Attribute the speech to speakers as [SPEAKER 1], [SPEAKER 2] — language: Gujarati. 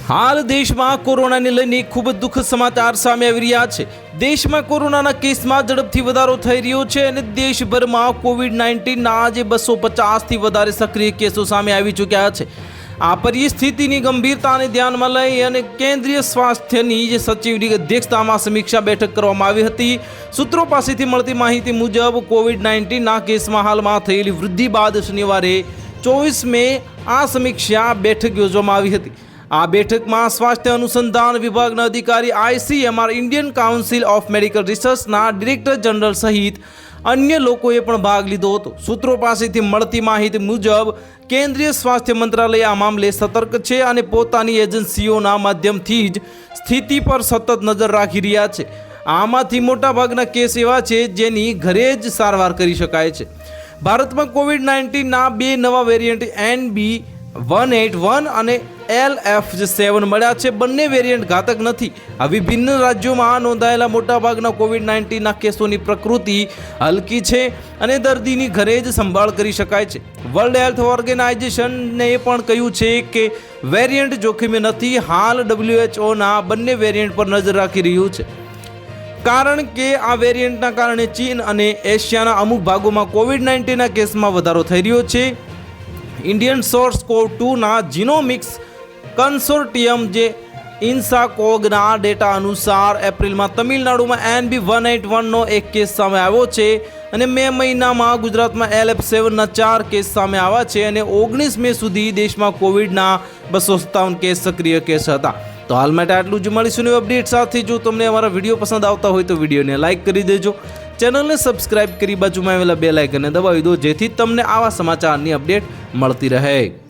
[SPEAKER 1] હાલ દેશમાં કોરોનાને લઈને ખૂબ જ દુઃખદ સમાચાર સામે આવી રહ્યા છે। દેશમાં કોરોનાના કેસમાં ઝડપથી વધારો થઈ રહ્યો છે અને દેશભરમાં કોવિડ-19ના આજે 250થી વધારે સક્રિય કેસો સામે આવી ચૂક્યા છે। આ પરિસ્થિતિની ગંભીરતાને ધ્યાનમાં લઈ અને કેન્દ્રીય સ્વાસ્થ્યની જે સચિવની અધ્યક્ષતામાં સમીક્ષા બેઠક કરવામાં આવી હતી। સૂત્રો પાસેથી મળતી માહિતી મુજબ કોવિડ-19ના કેસમાં હાલમાં થયેલી વૃદ્ધિ બાદ શનિવારે 24 મે આ સમીક્ષા બેઠક યોજવામાં આવી હતી। આ બેઠકમાં સ્વાસ્થ્ય અનુસંધાન વિભાગના અધિકારી ICMR Indian council of medical રિસર્ચના ડિરેક્ટર જનરલ સહિત અન્ય લોકોએ પણ ભાગ લીધો હતો। સૂત્રો પાસેથી મળતી માહિતી મુજબ કેન્દ્રીય સ્વાસ્થ્ય મંત્રાલય આ મામલે સતર્ક છે અને પોતાની એજન્સીઓના માધ્યમથી જ સ્થિતિ પર સતત નજર રાખી રહ્યા છે। આમાંથી મોટાભાગના કેસ એવા છે જેની ઘરે જ સારવાર કરી શકાય છે। ભારતમાં કોવિડ-19ના બે નવા વેરિયન્ટ NB181 અને LF7 મળ્યા છે। બંને વેરિયન્ટ ઘાતક નથી। આ વિભિન્ન રાજ્યોમાં નોંધાયેલા મોટાભાગના કોવિડ-19ના કેસોની પ્રકૃતિ હલકી છે અને દર્દીની ઘરે જ સંભાળ કરી શકાય છે। વર્લ્ડ હેલ્થ ઓર્ગેનાઇઝેશને પણ કહ્યું છે કે વેરિયન્ટ જોખમી નથી। હાલ WHOના બંને વેરિયન્ટ પર નજર રાખી રહ્યું છે, કારણ કે આ વેરિયન્ટના કારણે ચીન અને એશિયાના અમુક ભાગોમાં કોવિડ-19ના કેસમાં વધારો થઈ રહ્યો છે। ઇન્ડિયન સોર્સ કોવ 2ના જીનોમિક્સ કન્સોર્ટિયમ જે ઇન્સાકોગના ડેટા અનુસાર એપ્રિલમાં તમિલનાડુમાં NB181નો એક કેસ સામે આવ્યો છે અને મે મહિનામાં ગુજરાતમાં LF7ના 4 કેસ સામે આવ્યા છે અને 19 મે સુધી દેશમાં કોવિડના 257 કેસ સક્રિય કેસ હતા। તો હાલ માટે આટલું જ। મળીશું નવી અપડેટ સાથે। જો તમને અમારા વિડીયો પસંદ આવતા હોય તો વિડીયોને લાઇક કરી દેજો, ચેનલને સબસ્ક્રાઇબ કરી બાજુમાં આવેલા બેલ આઇકનને દબાવી દો, જેથી તમને આવા સમાચારની અપડેટ મળતી રહે।